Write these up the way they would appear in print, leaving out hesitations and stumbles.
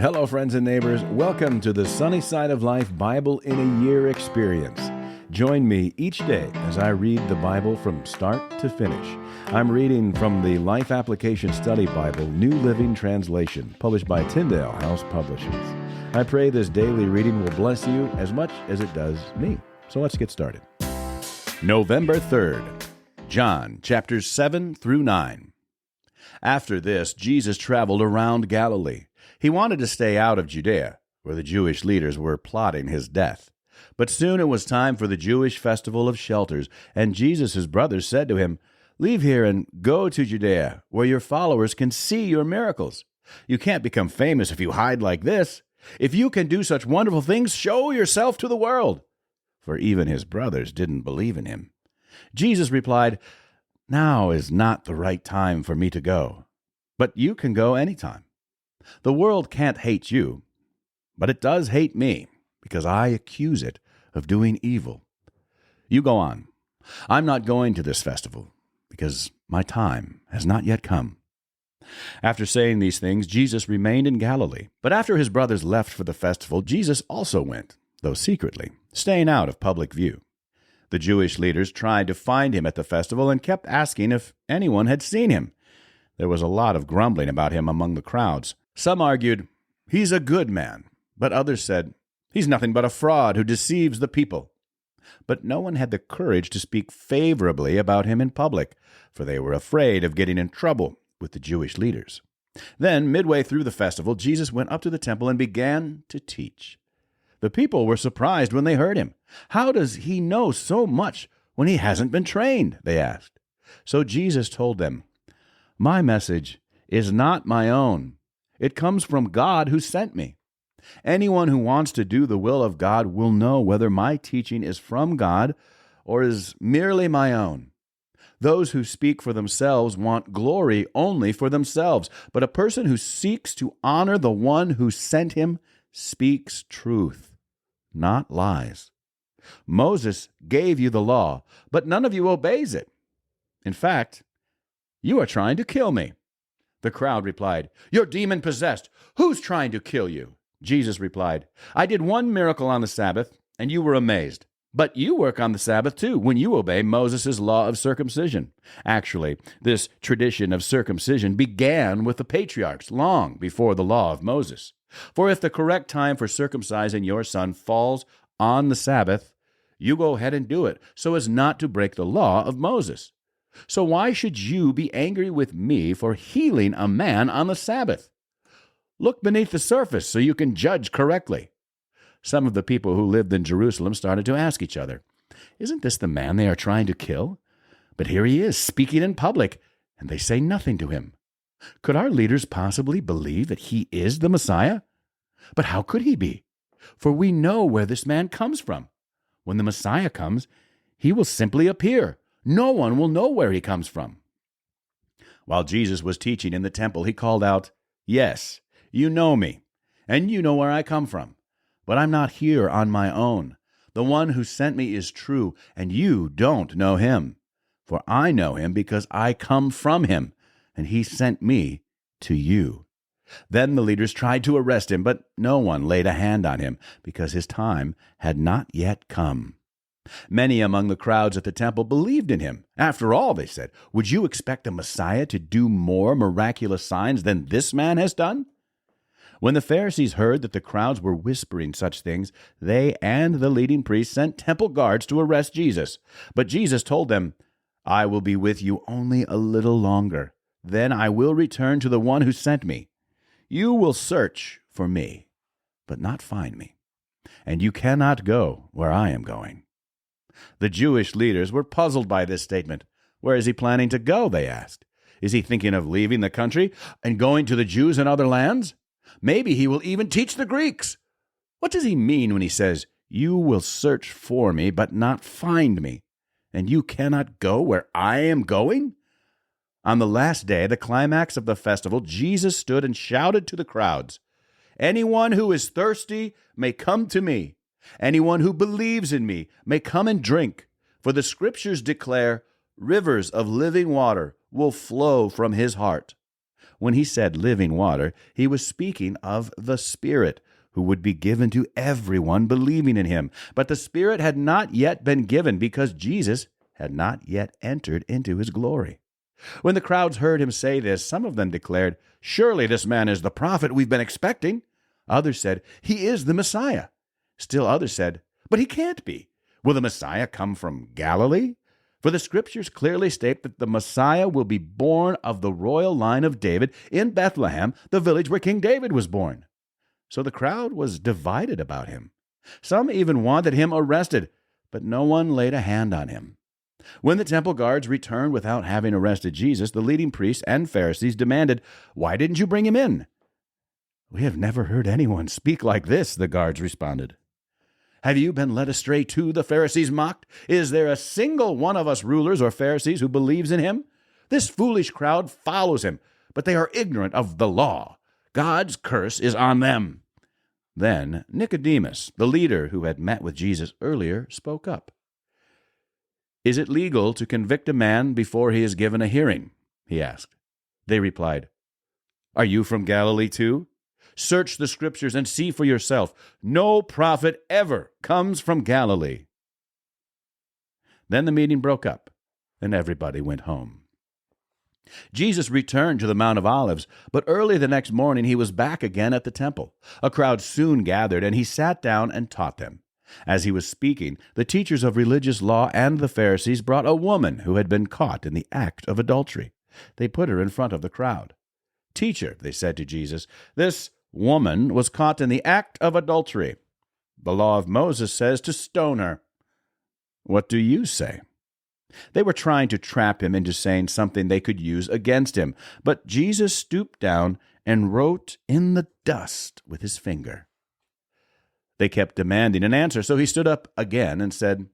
Hello, friends and neighbors. Welcome to the Sunny Side of Life Bible in a Year experience. Join me each day as I read the Bible from start to finish. I'm reading from the Life Application Study Bible, New Living Translation, published by Tyndale House Publishers. I pray this daily reading will bless you as much as it does me. So let's get started. November 3rd, John chapters 7 through 9. After this, Jesus traveled around Galilee. He wanted to stay out of Judea, where the Jewish leaders were plotting his death. But soon it was time for the Jewish festival of shelters, and Jesus' brothers said to him, "Leave here and go to Judea, where your followers can see your miracles. You can't become famous if you hide like this. If you can do such wonderful things, show yourself to the world." For even his brothers didn't believe in him. Jesus replied, "Now is not the right time for me to go, but you can go anytime. The world can't hate you, but it does hate me, because I accuse it of doing evil. You go on. I'm not going to this festival, because my time has not yet come." After saying these things, Jesus remained in Galilee. But after his brothers left for the festival, Jesus also went, though secretly, staying out of public view. The Jewish leaders tried to find him at the festival and kept asking if anyone had seen him. There was a lot of grumbling about him among the crowds. Some argued, "He's a good man," but others said, "He's nothing but a fraud who deceives the people." But no one had the courage to speak favorably about him in public, for they were afraid of getting in trouble with the Jewish leaders. Then, midway through the festival, Jesus went up to the temple and began to teach. The people were surprised when they heard him. "How does he know so much when he hasn't been trained?" they asked. So Jesus told them, "My message is not my own. It comes from God who sent me. Anyone who wants to do the will of God will know whether my teaching is from God or is merely my own. Those who speak for themselves want glory only for themselves, but a person who seeks to honor the one who sent him speaks truth, not lies. Moses gave you the law, but none of you obeys it. In fact, you are trying to kill me." The crowd replied, "You're demon-possessed. Who's trying to kill you?" Jesus replied, "I did one miracle on the Sabbath, and you were amazed. But you work on the Sabbath too, when you obey Moses' law of circumcision. Actually, this tradition of circumcision began with the patriarchs long before the law of Moses. For if the correct time for circumcising your son falls on the Sabbath, you go ahead and do it, so as not to break the law of Moses. So why should you be angry with me for healing a man on the Sabbath? Look beneath the surface so you can judge correctly." Some of the people who lived in Jerusalem started to ask each other, "Isn't this the man they are trying to kill? But here he is, speaking in public, and they say nothing to him. Could our leaders possibly believe that he is the Messiah? But how could he be? For we know where this man comes from. When the Messiah comes, he will simply appear. No one will know where he comes from." While Jesus was teaching in the temple, he called out, "Yes, you know me, and you know where I come from. But I'm not here on my own. The one who sent me is true, and you don't know him. For I know him because I come from him, and he sent me to you." Then the leaders tried to arrest him, but no one laid a hand on him, because his time had not yet come. Many among the crowds at the temple believed in him. "After all," they said, "would you expect the Messiah to do more miraculous signs than this man has done?" When the Pharisees heard that the crowds were whispering such things, they and the leading priests sent temple guards to arrest Jesus. But Jesus told them, "I will be with you only a little longer. Then I will return to the one who sent me. You will search for me, but not find me. And you cannot go where I am going." The Jewish leaders were puzzled by this statement. "Where is he planning to go?" they asked. "Is he thinking of leaving the country and going to the Jews in other lands? Maybe he will even teach the Greeks. What does he mean when he says, 'You will search for me, but not find me, and you cannot go where I am going'?" On the last day, the climax of the festival, Jesus stood and shouted to the crowds, "Anyone who is thirsty may come to me. Anyone who believes in me may come and drink. For the Scriptures declare, rivers of living water will flow from his heart." When he said living water, he was speaking of the Spirit, who would be given to everyone believing in him. But the Spirit had not yet been given because Jesus had not yet entered into his glory. When the crowds heard him say this, some of them declared, "Surely this man is the prophet we've been expecting." Others said, "He is the Messiah." Still others said, "But he can't be. Will the Messiah come from Galilee? For the Scriptures clearly state that the Messiah will be born of the royal line of David in Bethlehem, the village where King David was born." So the crowd was divided about him. Some even wanted him arrested, but no one laid a hand on him. When the temple guards returned without having arrested Jesus, the leading priests and Pharisees demanded, "Why didn't you bring him in?" "We have never heard anyone speak like this," the guards responded. "Have you been led astray too?" the Pharisees mocked. "Is there a single one of us rulers or Pharisees who believes in him? This foolish crowd follows him, but they are ignorant of the law. God's curse is on them." Then Nicodemus, the leader who had met with Jesus earlier, spoke up. "Is it legal to convict a man before he is given a hearing?" he asked. They replied, "Are you from Galilee too? Search the Scriptures and see for yourself. No prophet ever comes from Galilee." Then the meeting broke up, and everybody went home. Jesus returned to the Mount of Olives, but early the next morning he was back again at the temple. A crowd soon gathered, and he sat down and taught them. As he was speaking, the teachers of religious law and the Pharisees brought a woman who had been caught in the act of adultery. They put her in front of the crowd. "Teacher," they said to Jesus, "this woman was caught in the act of adultery. The law of Moses says to stone her. What do you say?" They were trying to trap him into saying something they could use against him, but Jesus stooped down and wrote in the dust with his finger. They kept demanding an answer, so he stood up again and said,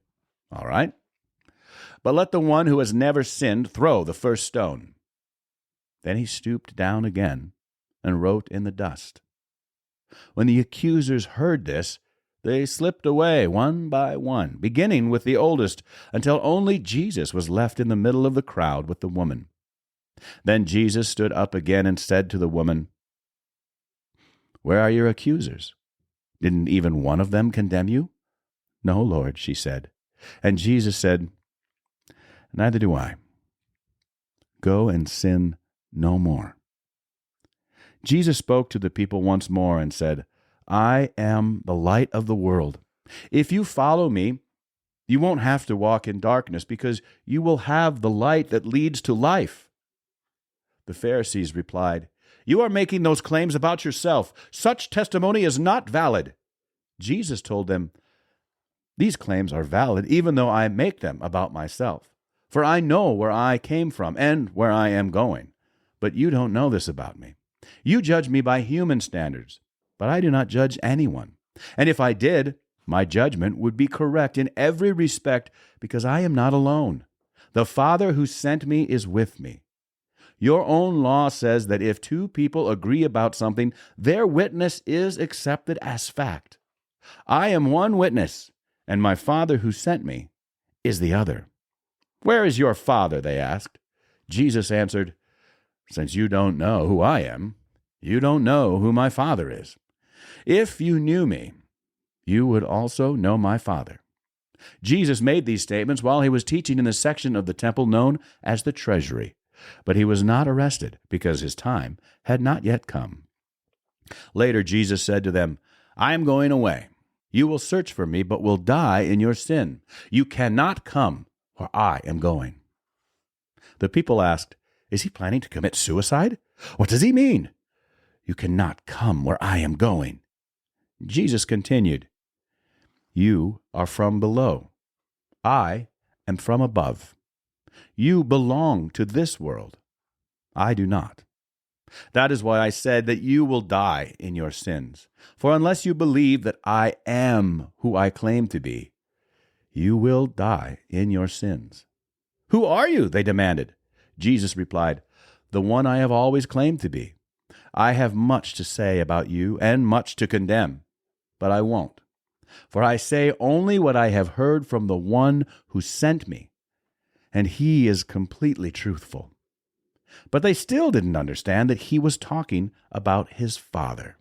"All right, but let the one who has never sinned throw the first stone." Then he stooped down again and wrote in the dust. When the accusers heard this, they slipped away one by one, beginning with the oldest, until only Jesus was left in the middle of the crowd with the woman. Then Jesus stood up again and said to the woman, "Where are your accusers? Didn't even one of them condemn you?" "No, Lord," she said. And Jesus said, "Neither do I. Go and sin no more." Jesus spoke to the people once more and said, "I am the light of the world. If you follow me, you won't have to walk in darkness because you will have the light that leads to life." The Pharisees replied, "You are making those claims about yourself. Such testimony is not valid." Jesus told them, "These claims are valid even though I make them about myself. For I know where I came from and where I am going. But you don't know this about me. You judge me by human standards, but I do not judge anyone. And if I did, my judgment would be correct in every respect because I am not alone. The Father who sent me is with me. Your own law says that if two people agree about something, their witness is accepted as fact. I am one witness, and my Father who sent me is the other." "Where is your Father?" they asked. Jesus answered, "Since you don't know who I am, you don't know who my Father is. If you knew me, you would also know my Father." Jesus made these statements while he was teaching in the section of the temple known as the treasury, but he was not arrested because his time had not yet come. Later, Jesus said to them, "I am going away. You will search for me, but will die in your sin. You cannot come where I am going." The people asked, "Is he planning to commit suicide? What does he mean? You cannot come where I am going." Jesus continued, "You are from below. I am from above. You belong to this world. I do not. That is why I said that you will die in your sins. For unless you believe that I am who I claim to be, you will die in your sins." "Who are you?" they demanded. Jesus replied, "The one I have always claimed to be. I have much to say about you and much to condemn, but I won't. For I say only what I have heard from the one who sent me, and he is completely truthful. But they still didn't understand that he was talking about his Father.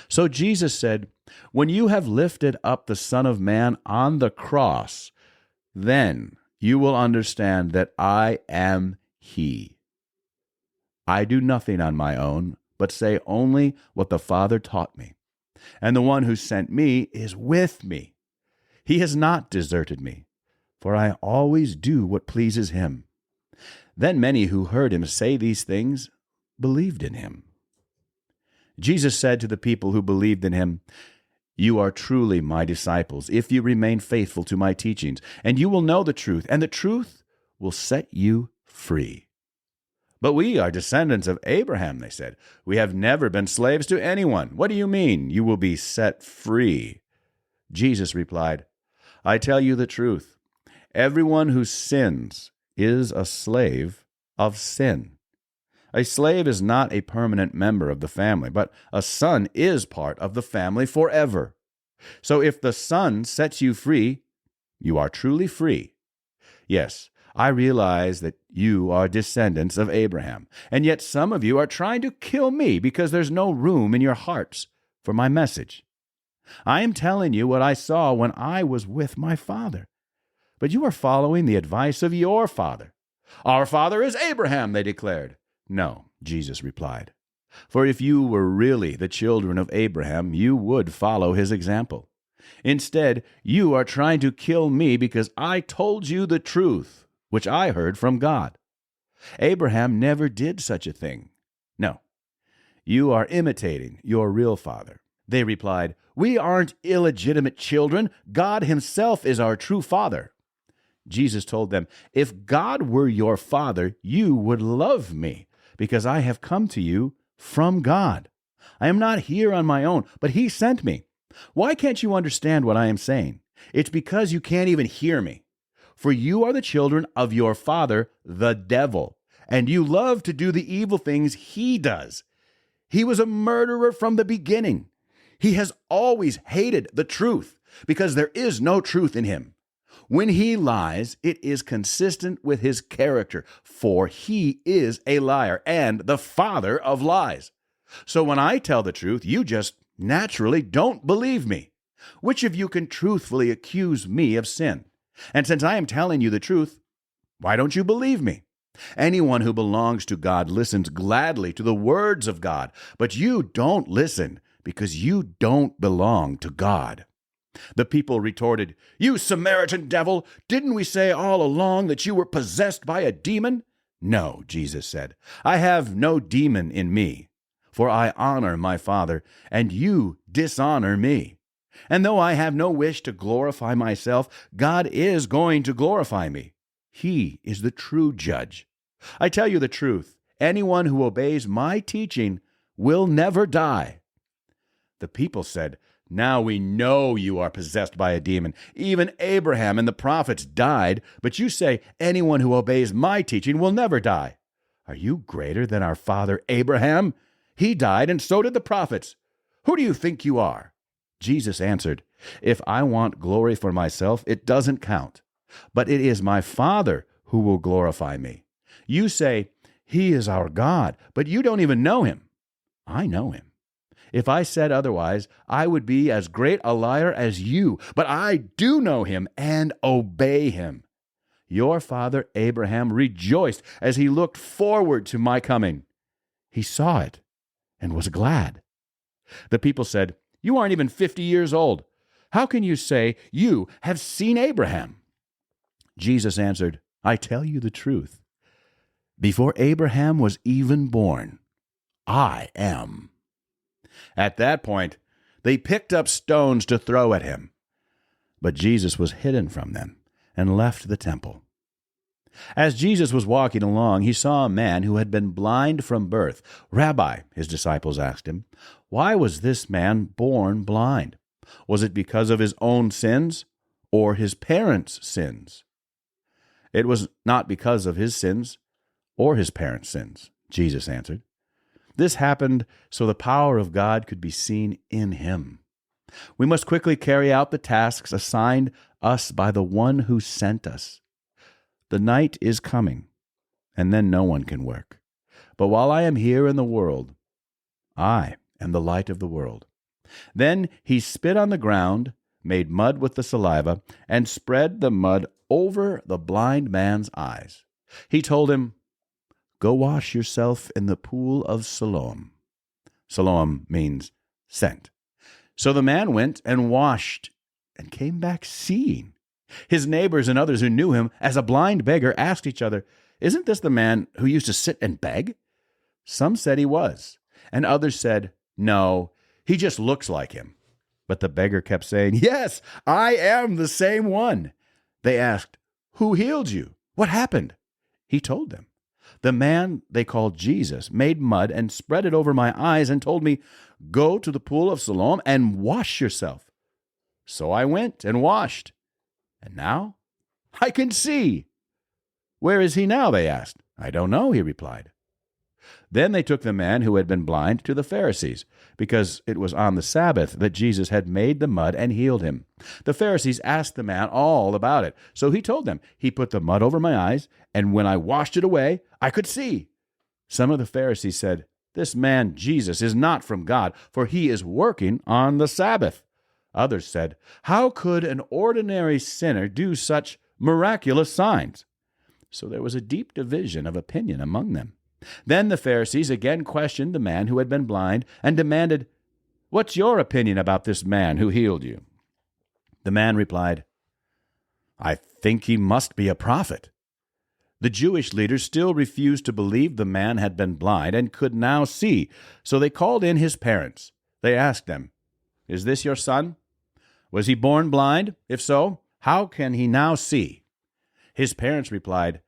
So Jesus said, "When you have lifted up the Son of Man on the cross, then you will understand that I am He. I do nothing on my own, but say only what the Father taught me. And the one who sent me is with me. He has not deserted me, for I always do what pleases him." Then many who heard him say these things believed in him. Jesus said to the people who believed in him, "You are truly my disciples if you remain faithful to my teachings, and you will know the truth, and the truth will set you free." "But we are descendants of Abraham," they said. "We have never been slaves to anyone. What do you mean, you will be set free?" Jesus replied, "I tell you the truth. Everyone who sins is a slave of sin. A slave is not a permanent member of the family, but a son is part of the family forever. So if the Son sets you free, you are truly free. Yes, I realize that you are descendants of Abraham, and yet some of you are trying to kill me because there's no room in your hearts for my message. I am telling you what I saw when I was with my father. But you are following the advice of your father." "Our father is Abraham," they declared. "No," Jesus replied. "For if you were really the children of Abraham, you would follow his example. Instead, you are trying to kill me because I told you the truth, which I heard from God. Abraham never did such a thing. No, you are imitating your real father." They replied, "We aren't illegitimate children. God himself is our true father." Jesus told them, "If God were your father, you would love me, because I have come to you from God. I am not here on my own, but he sent me. Why can't you understand what I am saying? It's because you can't even hear me. For you are the children of your father, the devil, and you love to do the evil things he does. He was a murderer from the beginning. He has always hated the truth, because there is no truth in him. When he lies, it is consistent with his character, for he is a liar and the father of lies. So when I tell the truth, you just naturally don't believe me. Which of you can truthfully accuse me of sin? And since I am telling you the truth, why don't you believe me? Anyone who belongs to God listens gladly to the words of God, but you don't listen because you don't belong to God." The people retorted, "You Samaritan devil, didn't we say all along that you were possessed by a demon?" "No," Jesus said, "I have no demon in me, for I honor my Father, and you dishonor me. And though I have no wish to glorify myself, God is going to glorify me. He is the true judge. I tell you the truth, anyone who obeys my teaching will never die." The people said, "Now we know you are possessed by a demon. Even Abraham and the prophets died, but you say anyone who obeys my teaching will never die. Are you greater than our father Abraham? He died, and so did the prophets. Who do you think you are?" Jesus answered, "If I want glory for myself, it doesn't count. But it is my Father who will glorify me. You say, 'He is our God,' but you don't even know him. I know him. If I said otherwise, I would be as great a liar as you, but I do know him and obey him. Your father Abraham rejoiced as he looked forward to my coming. He saw it and was glad." The people said, "You aren't even 50 years old. How can you say you have seen Abraham?" Jesus answered, "I tell you the truth. Before Abraham was even born, I am." At that point, they picked up stones to throw at him. But Jesus was hidden from them and left the temple. As Jesus was walking along, he saw a man who had been blind from birth. "Rabbi," his disciples asked him, "why was this man born blind? Was it because of his own sins or his parents' sins?" "It was not because of his sins or his parents' sins," Jesus answered. "This happened so the power of God could be seen in him. We must quickly carry out the tasks assigned us by the one who sent us. The night is coming, and then no one can work. But while I am here in the world, I am the light of the world." Then he spit on the ground, made mud with the saliva, and spread the mud over the blind man's eyes. He told him, "Go wash yourself in the pool of Siloam." Siloam means sent. So the man went and washed and came back seeing. His neighbors and others who knew him as a blind beggar asked each other, "Isn't this the man who used to sit and beg?" Some said he was, and others said, "No, he just looks like him." But the beggar kept saying, "Yes, I am the same one." They asked, "Who healed you? What happened?" He told them, "The man they called Jesus made mud and spread it over my eyes and told me, 'Go to the pool of Siloam and wash yourself.' So I went and washed, and now I can see." "Where is he now?" they asked. "I don't know," he replied. Then they took the man who had been blind to the Pharisees, because it was on the Sabbath that Jesus had made the mud and healed him. The Pharisees asked the man all about it, so he told them, "He put the mud over my eyes, and when I washed it away, I could see." Some of the Pharisees said, "This man Jesus is not from God, for he is working on the Sabbath." Others said, "How could an ordinary sinner do such miraculous signs?" So there was a deep division of opinion among them. Then the Pharisees again questioned the man who had been blind and demanded, "What's your opinion about this man who healed you?" The man replied, "I think he must be a prophet." The Jewish leaders still refused to believe the man had been blind and could now see, so they called in his parents. They asked them, "Is this your son? Was he born blind? If so, how can he now see?" His parents replied,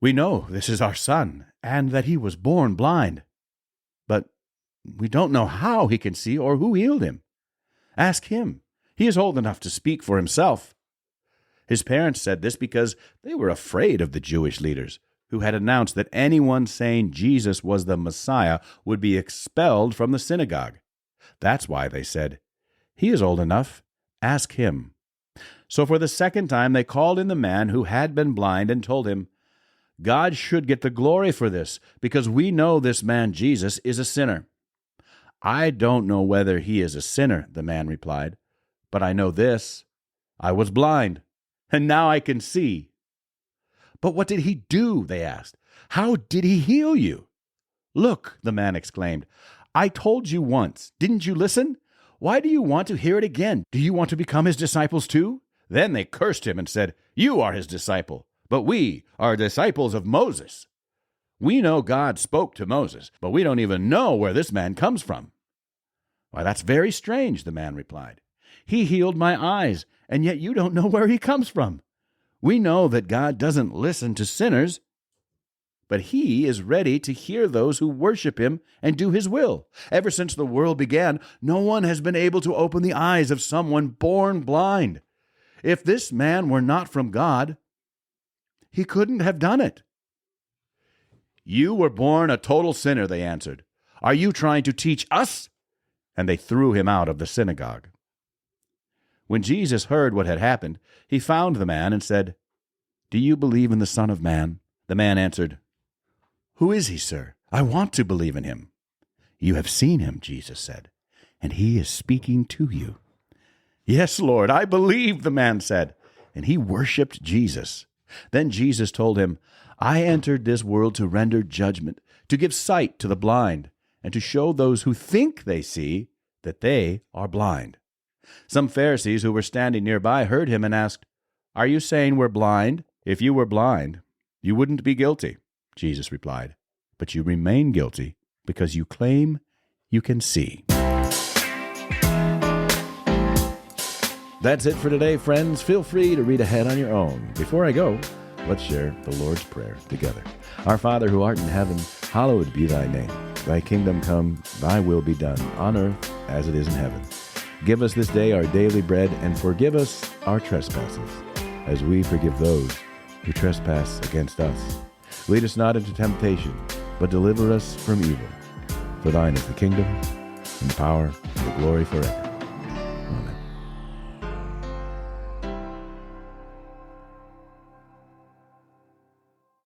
"We know this is our son, and that he was born blind. But we don't know how he can see or who healed him. Ask him. He is old enough to speak for himself." His parents said this because they were afraid of the Jewish leaders, who had announced that anyone saying Jesus was the Messiah would be expelled from the synagogue. That's why they said, "He is old enough. Ask him." So for the second time they called in the man who had been blind and told him, "God should get the glory for this, because we know this man Jesus is a sinner." "I don't know whether he is a sinner," the man replied, "but I know this: I was blind, and now I can see." "But what did he do?" they asked. "How did he heal you?" "Look," the man exclaimed, "I told you once. Didn't you listen? Why do you want to hear it again? Do you want to become his disciples too?" Then they cursed him and said, "You are his disciple, but we are disciples of Moses. We know God spoke to Moses, but we don't even know where this man comes from." "Why, that's very strange," the man replied. "He healed my eyes, and yet you don't know where he comes from. We know that God doesn't listen to sinners, but he is ready to hear those who worship him and do his will. Ever since the world began, no one has been able to open the eyes of someone born blind. If this man were not from God, he couldn't have done it." "You were born a total sinner," they answered. "Are you trying to teach us?" And they threw him out of the synagogue. When Jesus heard what had happened, he found the man and said, "Do you believe in the Son of Man?" The man answered, "Who is he, sir? I want to believe in him." "You have seen him," Jesus said, "and he is speaking to you." "Yes, Lord, I believe," the man said, and he worshipped Jesus. Then Jesus told him, "I entered this world to render judgment, to give sight to the blind, and to show those who think they see that they are blind." Some Pharisees who were standing nearby heard him and asked, "Are you saying we're blind? If you were blind, you wouldn't be guilty." Jesus replied, "But you remain guilty because you claim you can see." That's it for today, friends. Feel free to read ahead on your own. Before I go, let's share the Lord's Prayer together. Our Father who art in heaven, hallowed be thy name. Thy kingdom come, thy will be done, on earth as it is in heaven. Give us this day our daily bread, and forgive us our trespasses, as we forgive those who trespass against us. Lead us not into temptation, but deliver us from evil. For thine is the kingdom, and the power, and the glory forever.